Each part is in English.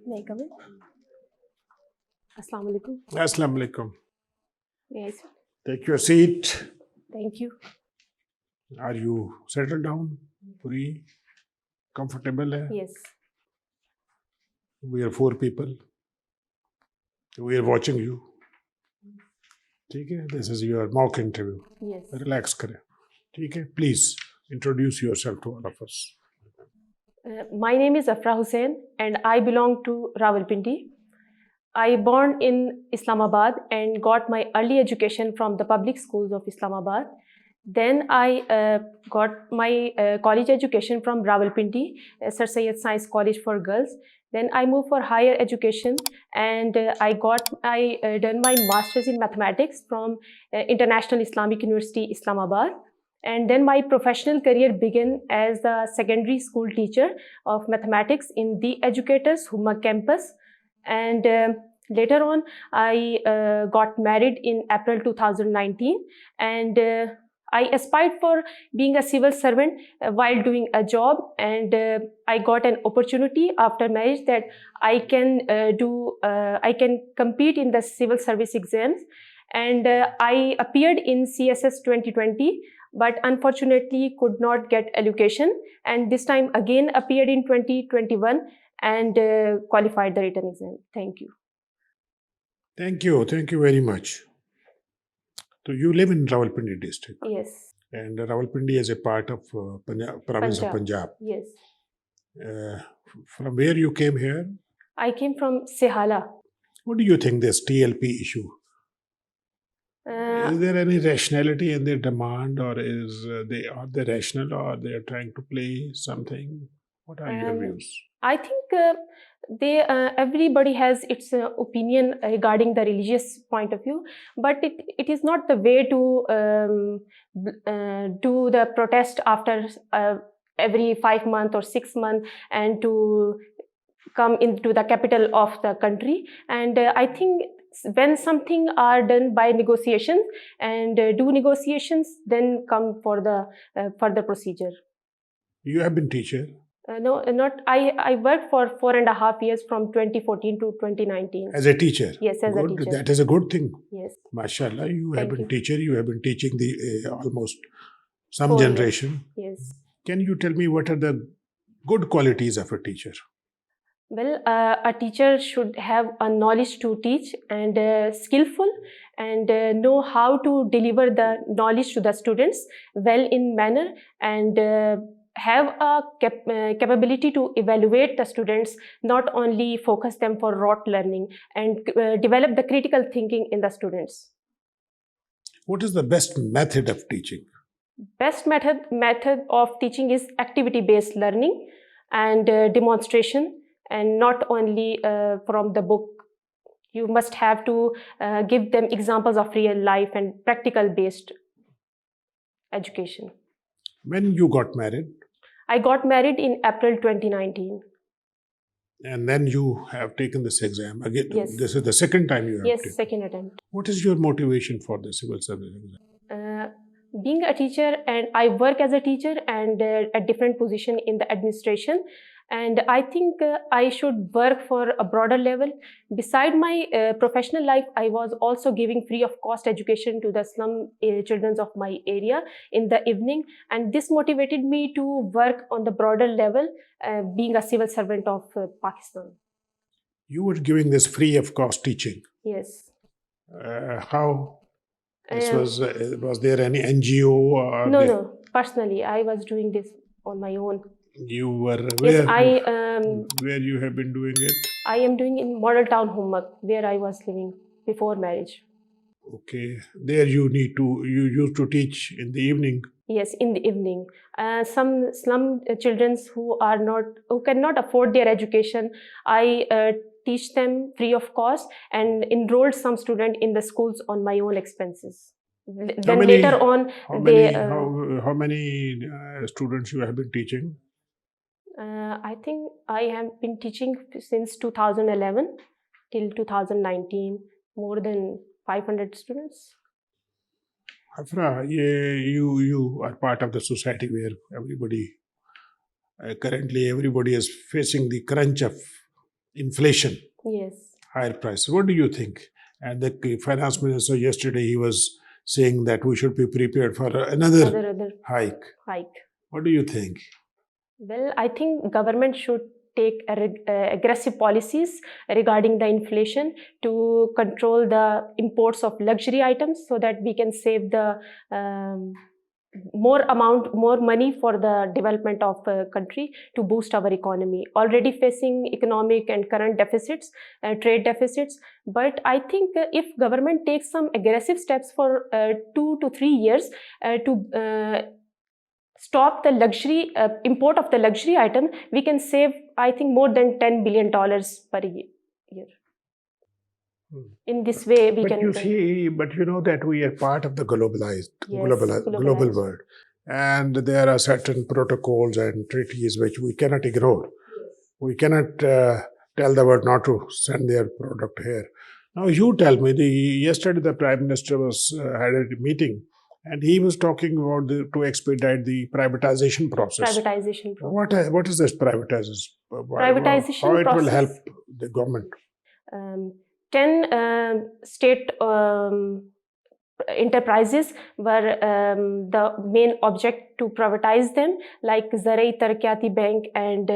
May I come in? Assalamu alaikum. Assalamu alaikum. Yes, Take your seat. thank you. Are you settled down? Free? Comfortable? Yes, We are 4 people. We are watching you. ठीक है? This is your mock interview. yes. Relax करें. ठीक है? Please introduce yourself to all of us. My name is Afrah Hussain and I belong to Rawalpindi. I born in Islamabad and got my early education from the public schools of Islamabad. Then I got my college education from Rawalpindi, Sir Syed Science College for Girls. Then I moved for higher education and I done my masters in mathematics from International Islamic University, Islamabad. And then my professional career began as a secondary school teacher of mathematics in the Educators Humma campus. And later on, I got married in April 2019 and I aspired for being a civil servant while doing a job, and I got an opportunity after marriage that I can compete in the civil service exams, and I appeared in CSS 2020, but unfortunately could not get allocation, and this time again appeared in 2021 and qualified the written exam. Thank you. Thank you. Thank you very much. So you live in Rawalpindi district. Yes. And Rawalpindi is a part of province of Punjab. Yes. From where you came here? I came from Sehala. What do you think this TLP issue? Is there any rationality in their demand, or are they rational, or they are trying to play something? What are your views? I think everybody has its opinion regarding the religious point of view, but it is not the way to do the protest after every 5 months or 6 months and to come into the capital of the country. And I think when something are done by negotiations and do negotiations, then come for the further procedure. You have been teacher? No, not I worked for 4.5 years from 2014 to 2019. As a teacher? Yes, as a teacher. That is a good thing. Yes. MashaAllah, you have been you. teacher. You have been teaching the almost some 4 generation. Years. Yes. Can you tell me what are the good qualities of a teacher? Well, a teacher should have a knowledge to teach and skillful and know how to deliver the knowledge to the students well in manner and have a capability to evaluate the students, not only focus them for rote learning, and develop the critical thinking in the students. What is the best method of teaching? Best method of teaching is activity-based learning and demonstration, and not only from the book. You must have to give them examples of real life and practical-based education. When you got married? I got married in April 2019. And then you have taken this exam. Again, yes. This is the second time you have taken. Yes, second attempt. What is your motivation for the civil service exam? Being a teacher, and I work as a teacher and a different position in the administration. And I think I should work for a broader level. Beside my professional life, I was also giving free of cost education to the slum children of my area in the evening. And this motivated me to work on the broader level, being a civil servant of Pakistan. You were giving this free of cost teaching? Yes. How? This was there any NGO? Or no. Personally, I was doing this on my own. You were where? Yes, where you have been doing it? I am doing in Model Town Hummak, where I was living before marriage. Okay, there you used to teach in the evening. Yes, in the evening. Some slum children who cannot afford their education, I teach them free of cost and enrolled some student in the schools on my own expenses. Then later on, how many students you have been teaching? I think I have been teaching since 2011 till 2019, more than 500 students. Afrah, you are part of the society where currently everybody is facing the crunch of inflation, Yes. higher prices. What do you think? And the finance minister yesterday, he was saying that we should be prepared for another Other hike. hike. What do you think? Well, I think government should take aggressive policies regarding the inflation to control the imports of luxury items so that we can save the more money for the development of the country to boost our economy. Already facing economic and current deficits, trade deficits. But I think if government takes some aggressive steps for 2 to 3 years to stop the luxury import of the luxury item, we can save, I think, more than $10 billion per year. In this way, we But can. you see, but you know that we are part of the global Globalized. world, and there are certain protocols and treaties which we cannot ignore. We cannot tell the world not to send their product here. Now you tell me. Yesterday the Prime Minister was had a meeting, and he was talking about to expedite the privatization process. Privatization process. What is this privatization? Privatization How it will process. help the government? 10 state enterprises were the main object to privatize them, like Zarai Tarakkiyati Bank and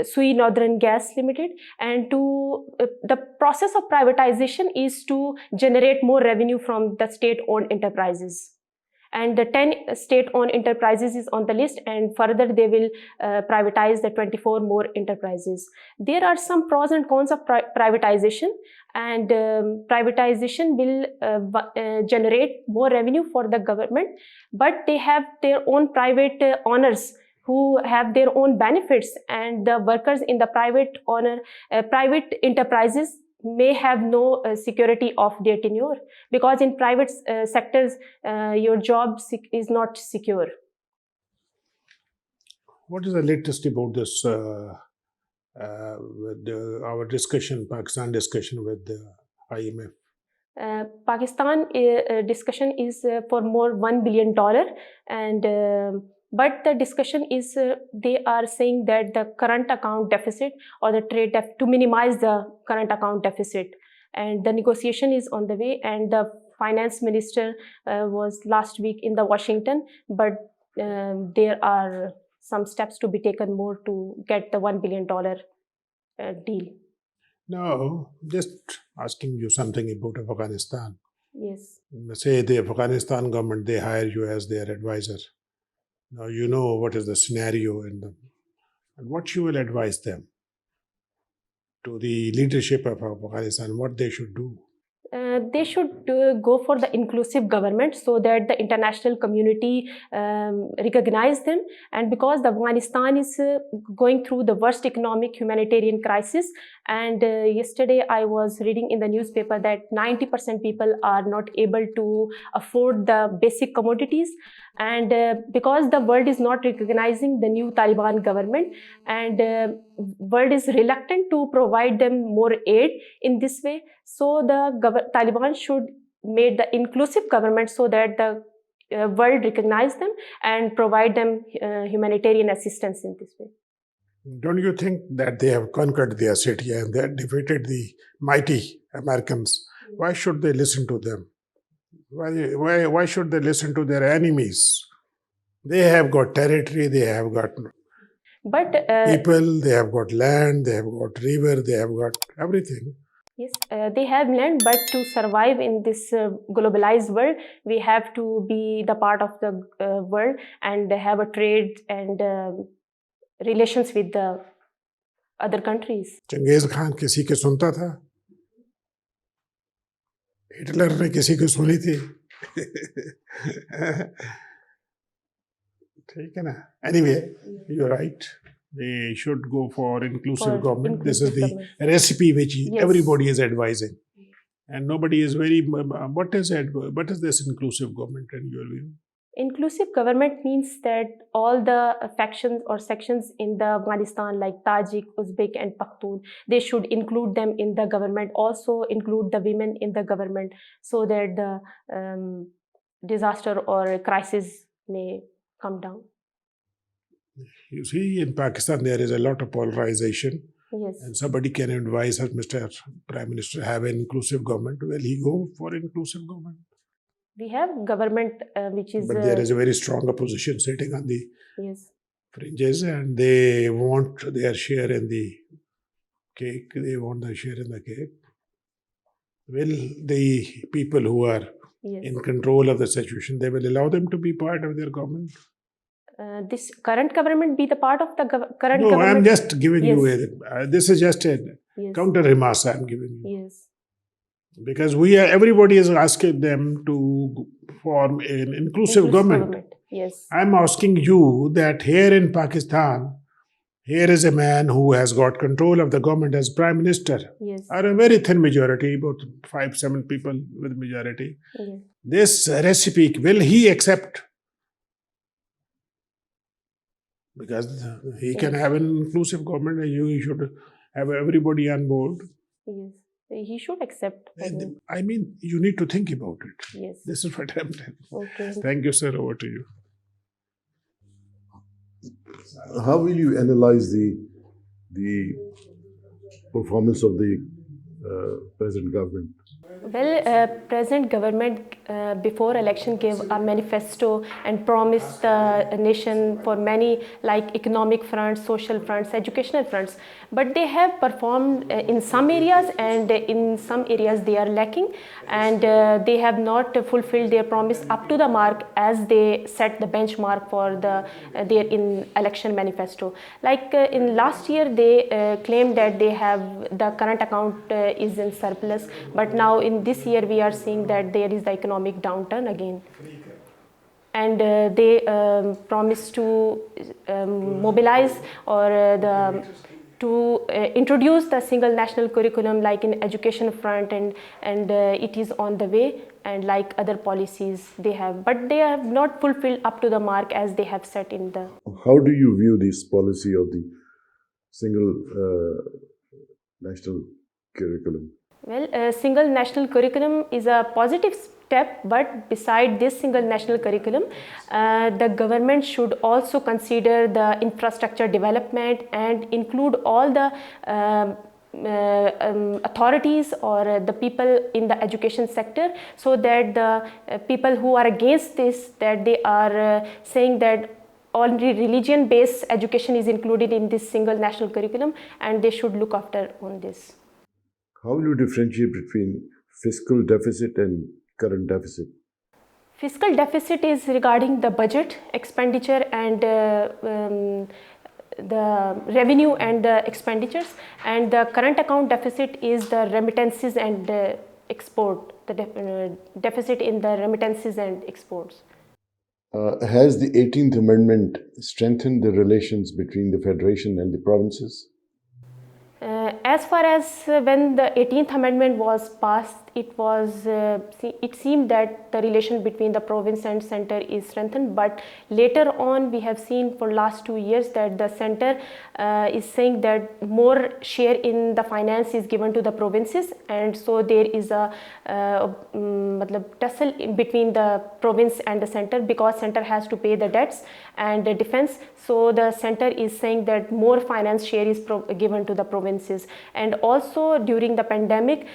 Sui Northern Gas Limited. And the process of privatization is to generate more revenue from the state-owned enterprises. And the 10 state-owned enterprises is on the list, and further they will privatize the 24 more enterprises. There are some pros and cons of privatization, and privatization will generate more revenue for the government, but they have their own private owners who have their own benefits, and the workers in the private enterprises may have no security of their tenure, because in private sectors your job is not secure. What is the latest about this with our discussion, Pakistan discussion with the IMF? Pakistan discussion is for more $1 billion, and but the discussion is they are saying that the current account deficit or the trade to minimize the current account deficit, and the negotiation is on the way, and the finance minister was last week in the Washington, but there are some steps to be taken more to get the $1 billion deal. No, just asking you something about Afghanistan. Yes. Say the Afghanistan government, they hire you as their advisor. Now you know what is the scenario in them, and what you will advise them to the leadership of Afghanistan, what they should do. They should go for the inclusive government so that the international community recognize them. And because the Afghanistan is going through the worst economic humanitarian crisis, and yesterday I was reading in the newspaper that 90% people are not able to afford the basic commodities, and because the world is not recognizing the new Taliban government, and world is reluctant to provide them more aid in this way. So the Taliban should make the inclusive government so that the world recognize them and provide them humanitarian assistance in this way. Don't you think that they have conquered their city and they have defeated the mighty Americans? Why should they listen to them? Why should they listen to their enemies? They have got territory, they have got people, they have got land, they have got river, they have got everything. Yes, they have land, but to survive in this globalized world, we have to be the part of the world and have a trade and relations with the other countries. Genghis Khan किसी के सुनता था? Hitler ने किसी को सुनी थी? ठीक है ना? Anyway, you're right. They should go for inclusive government. This is the recipe which everybody is advising, and nobody is very. What is this inclusive government in your view? Inclusive government means that all the factions or sections in the Afghanistan, like Tajik, Uzbek, and Pakhtun, they should include them in the government. Also include the women in the government, so that the disaster or crisis may come down. You see, in Pakistan, there is a lot of polarization. Yes. And somebody can advise her, Mr. Prime Minister, have an inclusive government. Will he go for inclusive government? We have government which is. But there is a very strong opposition sitting on the Yes. fringes, and they want their share in the cake. They want their share in the cake. Will the people who are Yes. in control of the situation, they will allow them to be part of their government? This current government be the part of the current No, government? I'm just giving Yes. you this is just a Yes. counter remark I'm giving you. Yes. Because everybody is asking them to form an inclusive government. Yes. I'm asking you that here in Pakistan, here is a man who has got control of the government as Prime Minister. Yes. Are a very thin majority, about 5-7 people with majority. Yes. This recipe, will he accept? Because he can have an inclusive government and you should have everybody on board. Yes. He should accept. I mean, you need to think about it. Yes. This is what I'm telling. Okay. Thank you, sir. Over to you. How will you analyze the performance of the present government? Well, present government before election gave a manifesto and promised the nation for many like economic fronts, social fronts, educational fronts. But they have performed in some areas, and in some areas they are lacking, and they have not fulfilled their promise up to the mark as they set the benchmark for their in election manifesto. Like in last year, they claimed that they have the current account is in surplus, but now in this year we are seeing that there is the economic downturn again. And they promise to mobilize or to introduce the single national curriculum like in education front, and it is on the way, and like other policies they have, but they have not fulfilled up to the mark as they have set in the. How do you view this policy of the single national curriculum? Well, a single national curriculum is a positive step, but beside this single national curriculum, the government should also consider the infrastructure development and include all the authorities or the people in the education sector, so that the people who are against this, that they are saying that only religion-based education is included in this single national curriculum, and they should look after on this. How will you differentiate between fiscal deficit and current deficit? Fiscal deficit is regarding the budget, expenditure, and the revenue and the expenditures, and the current account deficit is the remittances and export, the deficit in the remittances and exports. Has the 18th Amendment strengthened the relations between the Federation and the provinces? As far as when the 18th Amendment was passed, it seemed that the relation between the province and center is strengthened, but later on we have seen for last 2 years that the center is saying that more share in the finance is given to the provinces, and so there is a tussle in between the province and the center, because center has to pay the debts and the defense, so the center is saying that more finance share is given to the provinces. And also during the pandemic,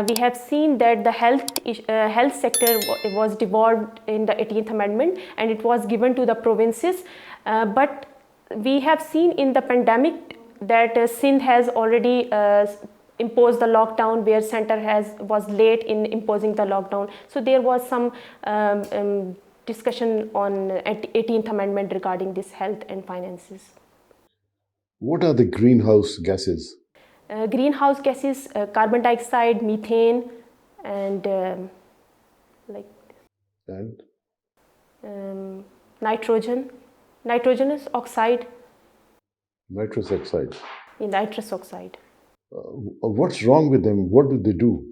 we have seen that the health sector was devolved in the 18th Amendment, and it was given to the provinces, but we have seen in the pandemic that Sindh has already imposed the lockdown, where center was late in imposing the lockdown. So there was some discussion on 18th Amendment regarding this health and finances. What are the greenhouse gases? Greenhouse gases, carbon dioxide, methane, and nitrogenous oxide. Nitrous oxide. Nitrous oxide. What's wrong with them? What do they do?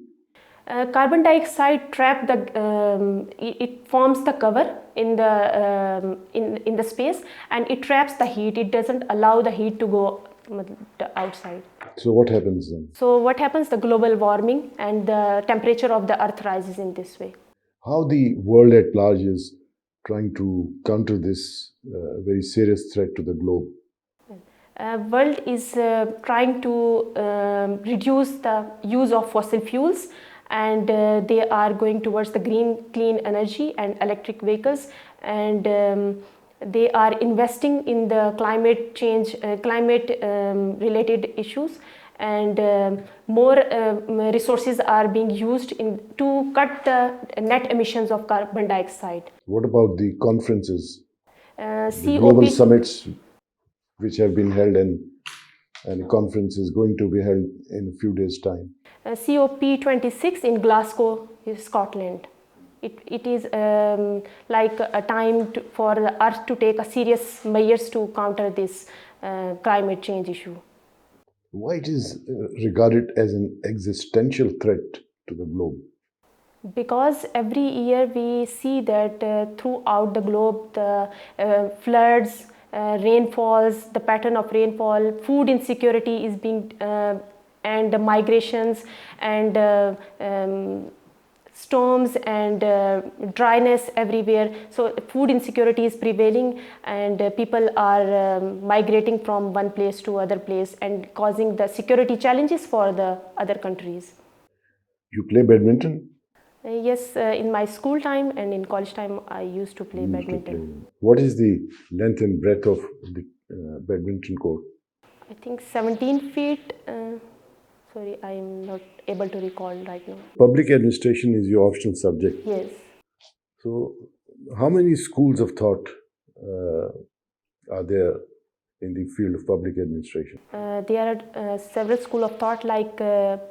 Carbon dioxide trap it forms the cover in the space, and it traps the heat. It doesn't allow the heat to go outside. So what happens then? So what happens? The global warming and the temperature of the earth rises in this way. How the world at large is trying to counter this very serious threat to the globe? World is trying to reduce the use of fossil fuels, and they are going towards the clean energy and electric vehicles, and they are investing in the climate change, climate related issues, and more resources are being used to cut the net emissions of carbon dioxide. What about the conferences, the COP global summits which have been held, and conference is going to be held in a few days' time? COP26 in Glasgow, Scotland. It is like a time for the Earth to take a serious measures to counter this climate change issue. Why it is regarded as an existential threat to the globe? Because every year we see that throughout the globe, the floods, rainfalls, the pattern of rainfall, food insecurity is being, and the migrations, and storms, and dryness everywhere. So food insecurity is prevailing, and people are migrating from one place to other place and causing the security challenges for the other countries. You play badminton? Yes, in my school time and in college time, I used to play badminton. What is the length and breadth of the badminton court? I think 17 feet. Sorry, I am not able to recall right now. Public administration is your optional subject. Yes. So, how many schools of thought are there in the field of public administration? There are several schools of thought, like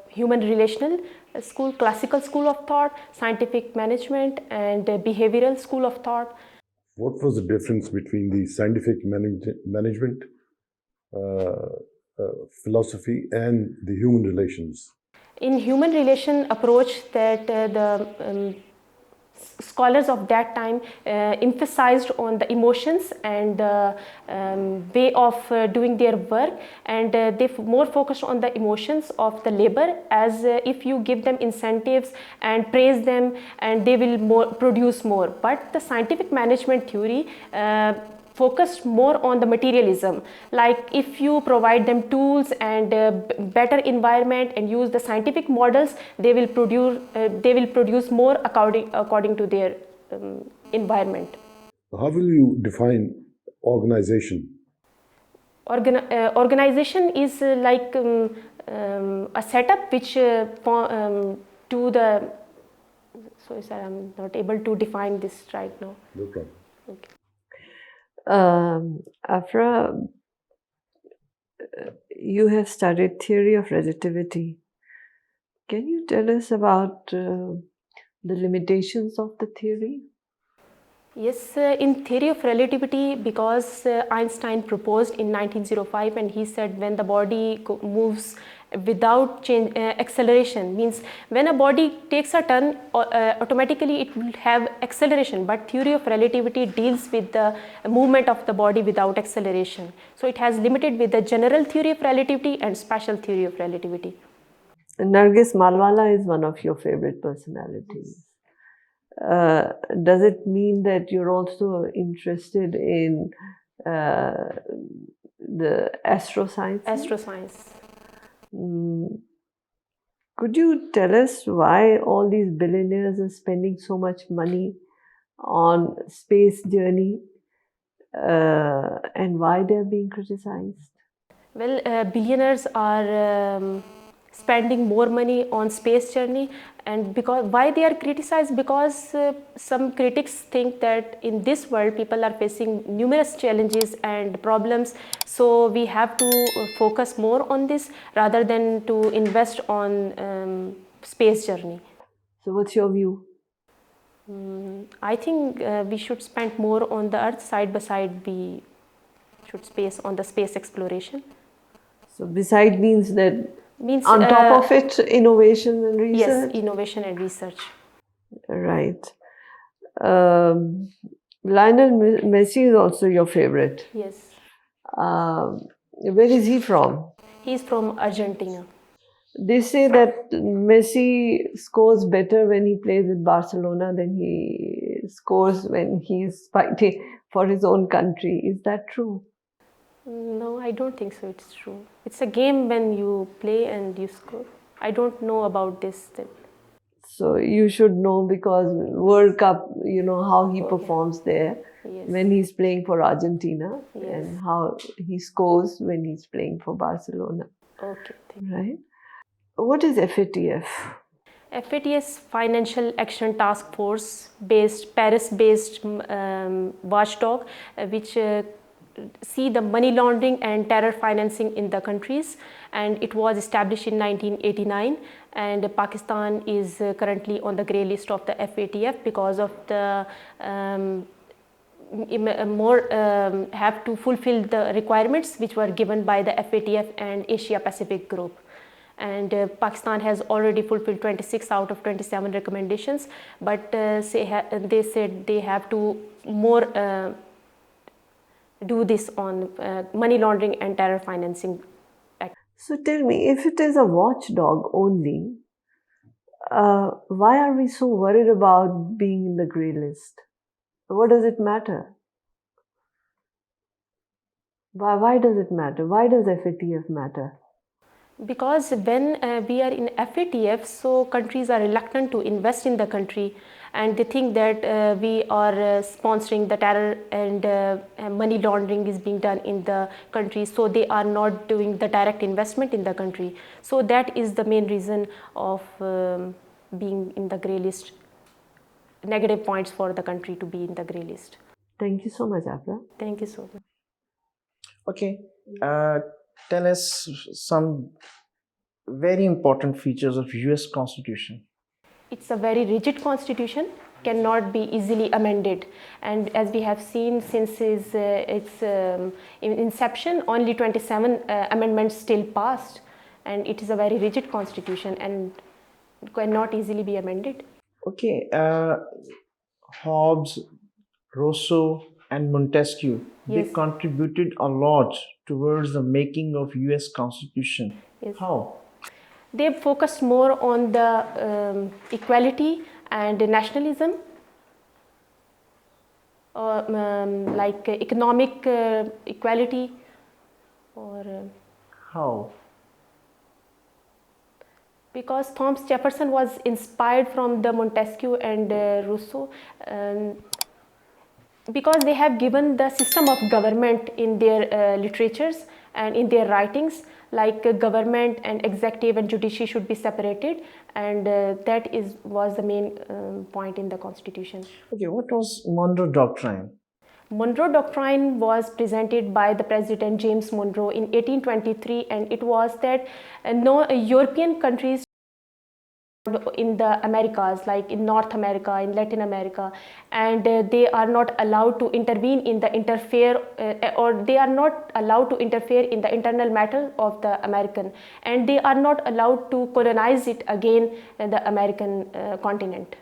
human relational school, classical school of thought, scientific management, and behavioral school of thought. What was the difference between the scientific management philosophy and the human relations? In human relation approach, that the scholars of that time emphasized on the emotions and the way of doing their work, and they more focused on the emotions of the labor, as if you give them incentives and praise them, and they will produce more. But the scientific management theory focused more on the materialism, like if you provide them tools and better environment and use the scientific models, they will produce more according to their environment. How will you define organization? Organization is like a setup which to the. Sorry, sir, I'm not able to define this right now. No problem. Okay. Afrah, you have studied theory of relativity. Can you tell us about the limitations of the theory? Yes, in theory of relativity, because Einstein proposed in 1905, and he said when the body moves without acceleration, means when a body takes a turn, automatically it will have acceleration, but theory of relativity deals with the movement of the body without acceleration. So it has limited with the general theory of relativity and special theory of relativity. Nargis Malwala is one of your favorite personalities. Does it mean that you're also interested in the astroscience? Astroscience. Could you tell us why all these billionaires are spending so much money on space journey and why they're being criticized? Well, billionaires are spending more money on space journey, and because why they are criticized? Because some critics think that in this world people are facing numerous challenges and problems, so we have to focus more on this rather than to invest on space journey. So what's your view? I think we should spend more on the Earth. Side by side we should on the space exploration. So beside means that on top of it, innovation and research? Yes, innovation and research. Right. Lionel Messi is also your favorite. Yes. Where is he from? He is from Argentina. They say that Messi scores better when he plays with Barcelona than he scores when he is fighting for his own country. Is that true? No, I don't think so. It's true. It's a game when you play and you score. I don't know about this. So you should know because World Cup, you know how he Okay. performs there Yes. when he's playing for Argentina Yes. and how he scores when he's playing for Barcelona. Okay. Right? What is FATF? FATS Financial Action Task Force Paris-based watchdog, which see the money laundering and terror financing in the countries, and it was established in 1989, and Pakistan is currently on the grey list of the FATF because of the have to fulfill the requirements which were given by the FATF and Asia Pacific group. And Pakistan has already fulfilled 26 out of 27 recommendations, but they said they have to more do this on money laundering and terror financing. So tell me, if it is a watchdog only, why are we so worried about being in the grey list? What does it matter? Why does it matter? Why does FATF matter? Because when we are in FATF, so countries are reluctant to invest in the country, and they think that we are sponsoring the terror and money laundering is being done in the country, so they are not doing the direct investment in the country. So that is the main reason of being in the grey list, negative points for the country to be in the grey list. Thank you so much, Afrah. Thank you so much. Okay, tell us some very important features of US Constitution. It's a very rigid constitution, cannot be easily amended, and as we have seen since its inception, only 27 amendments still passed, and it is a very rigid constitution and cannot easily be amended. Okay, Hobbes, Rousseau and Montesquieu, they Yes. contributed a lot towards the making of US Constitution. Yes. How? They focused more on the equality and nationalism, like economic equality, or How? because Thomas Jefferson was inspired from the Montesquieu and Rousseau, because they have given the system of government in their literatures and in their writings, like government and executive and judiciary should be separated, and that was the main point in the constitution. Okay, what was Monroe Doctrine? Monroe Doctrine was presented by the President James Monroe in 1823, and it was that no European countries in the Americas, like in North America, in Latin America, and they are not allowed to intervene in the or they are not allowed to interfere in the internal matter of the American, and they are not allowed to colonize it again in the American continent.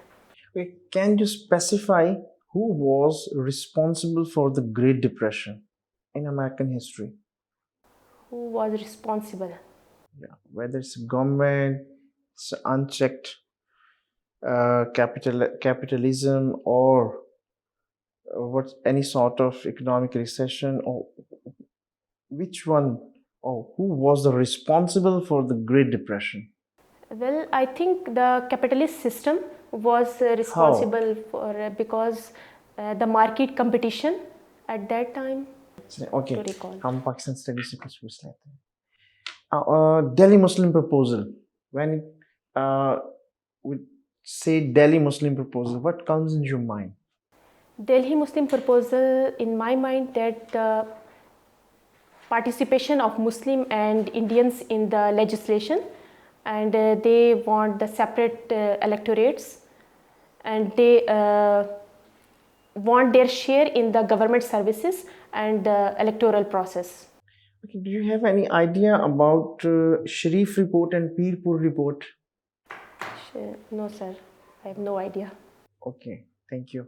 Okay, can you specify who was responsible for the Great Depression in American history? Who was responsible? Yeah, whether it's government, it's unchecked capitalism, or any sort of economic recession, or which one, or who was the responsible for the Great Depression? Well, I think the capitalist system was responsible for because the market competition at that time. Okay, To recall. हम Pakistan studies से कुछ पूछ लेते हैं. Delhi Muslim proposal. When we say Delhi Muslim proposal, what comes in your mind? Delhi Muslim proposal, in my mind, that the participation of Muslim and Indians in the legislation, and they want the separate electorates, and they want their share in the government services and the electoral process. Okay, do you have any idea about Sharif report and Pirpur report? No, sir, I have no idea. Okay, thank you.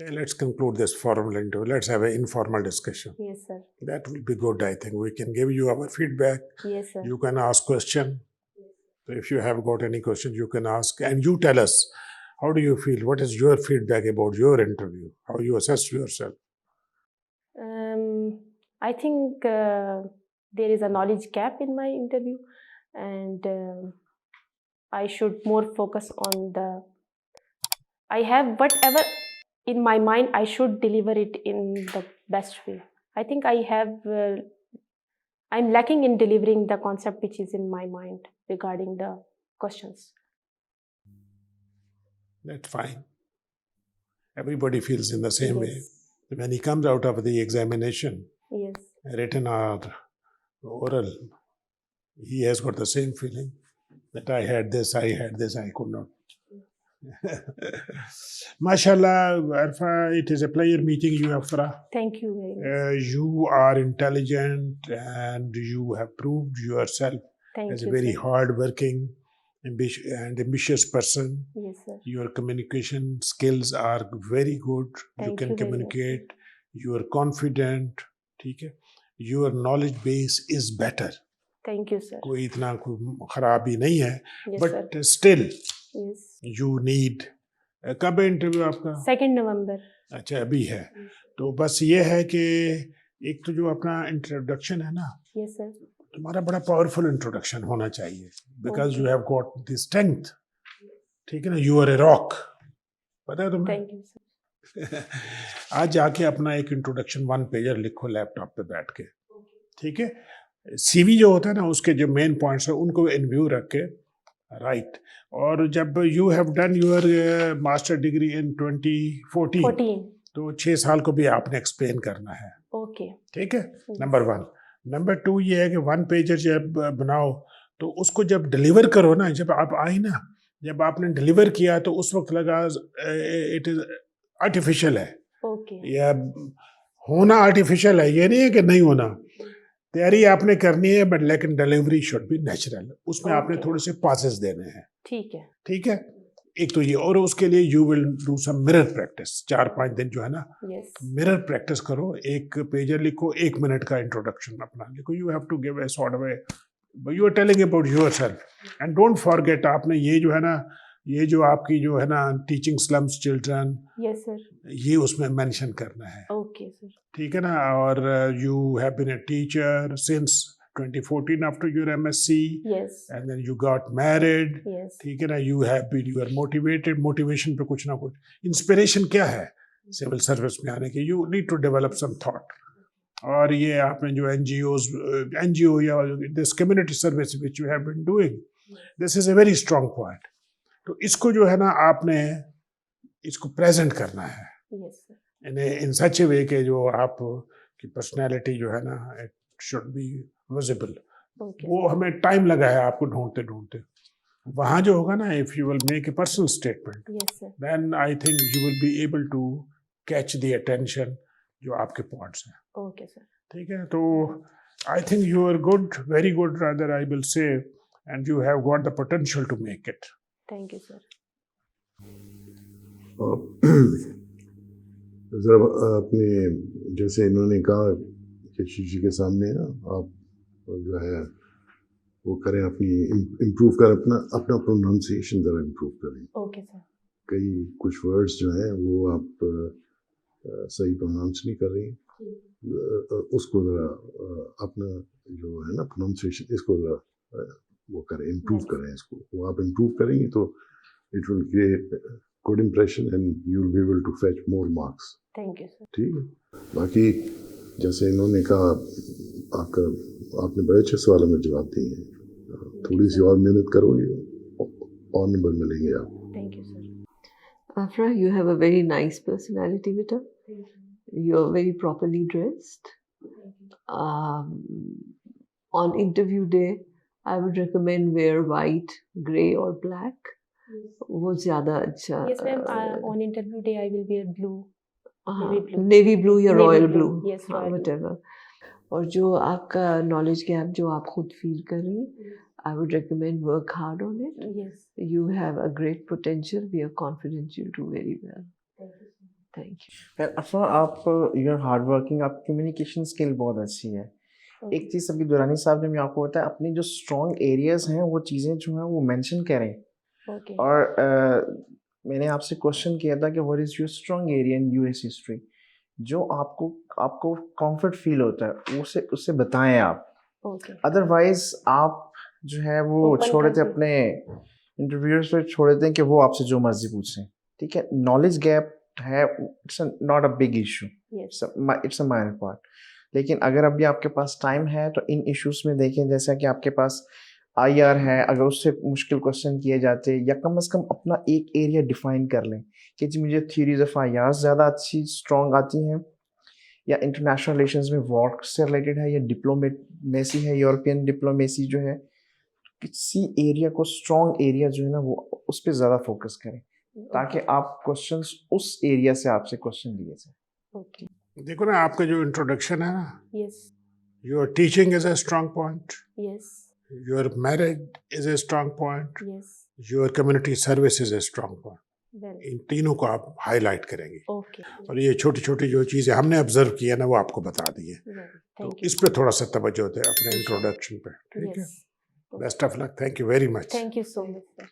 Okay, let's conclude this formal interview. Let's have an informal discussion. Yes, sir. That will be good, I think. We can give you our feedback. Yes, sir. You can ask question. So if you have got any questions, you can ask, and you tell us How do you feel? What is your feedback about your interview? How you assess yourself? I think there is a knowledge gap in my interview, and I should more focus on the. I have whatever in my mind. I should deliver it in the best way. I think I have. I'm lacking in delivering the concept which is in my mind regarding the questions. That's fine. Everybody feels in the same way. Yes. When he comes out of the examination, Yes. written or oral, he has got the same feeling that I had this, I could not. Mashallah, Arfa, it is a pleasure meeting you, Afrah. Thank you very much. You are intelligent and you have proved yourself Thank as a you, very sir. hard-working and ambitious person. Yes, sir. Your communication skills are very good. You Thank can you very much, communicate. You are confident. ठीक है? Your knowledge base is better. Thank you, sir. कोई इतना खराबी नहीं है. Yes, But sir. still, Yes. you need. कब है interview आपका? 2nd November. अच्छा अभी है. तो बस ये है कि एक तो जो अपना इंट्रोडक्शन है ना, Yes, sir. तुम्हारा बड़ा पावरफुल इंट्रोडक्शन होना चाहिए. Because you have got the strength. ठीक है ना? You are a rock. पता है तुम्हें? Thank you, sir. आज जाके अपना एक इंट्रोडक्शन 1 पेजर लिखो लैपटॉप पे बैठ के. ठीक है? सीवी जो होता है ना, उसके जो मेन पॉइंट्स है उनको इन व्यू रख के राइट. और जब you have done your master degree in 2014 14. तो 6 साल को भी आपने एक्सप्लेन करना है. Okay. ठीक है? नंबर 1. नंबर 2 ये है कि 1 पेजर जब बनाओ तो उसको जब डिलीवर करो ना, जब आप आई ना, जब आपने डिलीवर किया तो उस वक्त लगा इट इज आर्टिफिशियल है. Okay. या होना आर्टिफिशियल है, ये नहीं है कि नहीं होना. तैयारी आपने करनी है बट लेकिन डिलीवरी शुड बी नेचुरल. उसमें आपने Okay. थोड़े से पासेस देने हैं. ठीक है. ठीक है? एक तो ये, और उसके लिए you will do some mirror practice. 4-5 दिन जो है ना, Yes. मिरर प्रैक्टिस करो. 1 पेजर लिखो, 1 मिनट का इंट्रोडक्शन अपना लिखो. You have to give a sort of a, you are telling about yourself. And don't forget, आपने ये जो है ना, ये जो आपकी जो है ना teaching slums children, Yes, sir. ये उसमें मेंशन करना है. Okay, sir. ठीक है ना? और you have been a teacher since 2014 after your MSc Yes. And then you got married. Yes. ठीक है ना? You have been, you are motivated. Motivation पे कुछ ना कुछ इंस्पिरेशन क्या है सिविल सर्विस में आने की? You need to develop some thought. और ये आपने जो NGO या this community service which you have been doing, this is a very strong point. तो इसको जो है ना आपने इसको प्रेजेंट करना है Yes, sir. इन सच ए वे के जो आप की पर्सनैलिटी जो है ना, it should be visible. Okay. वो हमें टाइम लगा है आपको ढूंढते ढूंढते. वहाँ जो होगा ना, if you will make a personal statement, Yes, sir. Then I think you will be able to catch the attention जो आपके पॉइंट्स हैं. Okay, sir. ठीक है? तो I think you are good, very good rather I will say, and you have got the potential to make it. Thank you, sir. जरा अपने, जैसे इन्होंने कहा कि शीशे के सामने आप जो है वो करें, अपनी इम्प्रूव करें, अपना प्रोनाउंसिएशन ज़रा इम्प्रूव करें. Okay, sir. कई कुछ वर्ड्स जो हैं वो आप सही प्रोनाउंस नहीं कर रही. उसको ज़रा अपना जो है ना प्रोनाउंसिएशन, इसको ज़रा वो करें, इम्प्रूव करें. इसको वो आप इम्प्रूव करेंगे तो it will create good impression and you will be able to fetch more marks. Thank you, sir. ठीक है? बाकी जैसे इन्होंने कहा, आपने बड़े अच्छे सवालों में जवाब दिए हैं. थोड़ी सी और मेहनत करोगे और नंबर मिलेंगे आप. Thank you, sir. Afra, you have a very nice personality, Vita. You're very properly dressed. On interview day, I would recommend wear white, grey or black. वो ज़्यादा अच्छा. Yes, ma'am. On interview day, I will wear blue. Navy blue. Navy blue या Navy royal blue. blue. Yes, royal blue. whatever. और जो आपका knowledge gap जो आप खुद feel कर रही हैं, I would recommend work hard on it. Yes. You have a great potential. We are confident you'll do very well. Thank you. Well, Afra, आप you're hard working, आप communication skill बहुत अच्छी है. Okay. एक चीज़ अभी दुरानी साहब ने मैं आपको बताया, अपनी जो strong areas हैं वो चीज़ें जो हैं वो mention करें. Okay. और मैंने आपसे क्वेश्चन किया था कि what is your strong area in US history, जो आपको कंफर्ट फील होता है उससे बताएं आप। ओके। अदरवाइज आप जो है वो Open छोड़ देते करके। अपने इंटरव्यूअर्स पे, छोड़ देते हैं कि वो आपसे जो मर्जी पूछें। ठीक है, नॉलेज गैप है, it's not a big issue, Yes. It's a minor part. लेकिन अगर अभी आपके पास टाइम है तो इन इश्यूज में देखें, जैसा कि आपके पास आईआर है, अगर उससे मुश्किल क्वेश्चन किए जाते या कम से कम अपना एक एरिया डिफाइन कर लें कि जी मुझे थ्योरीज ऑफ आईआर ज़्यादा अच्छी स्ट्रॉन्ग आती हैं, या इंटरनेशनल रिलेशंस में वॉर से रिलेटेड है, या डिप्लोमेसी है, यूरोपियन डिप्लोमेसी जो है, किसी एरिया को स्ट्रॉन्ग एरिया जो है ना वो उस पर ज़्यादा फोकस करें, ताकि आप क्वेश्चंस उस एरिया से आपसे क्वेश्चन लिए जाए। Okay. देखो ना, आपका जो इंट्रोडक्शन है ना, Yes. Your teaching is a strong point, Yes. Your marriage is a strong point, Yes. Your community service is a strong point. Well. इन तीनों को आप हाईलाइट करेंगे, Okay. और ये छोटी छोटी जो चीज़ें हमने ऑब्जर्व की है ना वो आपको बता दी है। Well, तो thank you. इस पे थोड़ा सा तवज्जो दें अपने Sure. इंट्रोडक्शन पे, ठीक है? Yes. Best of luck, thank you very much. Thank you so much, sir.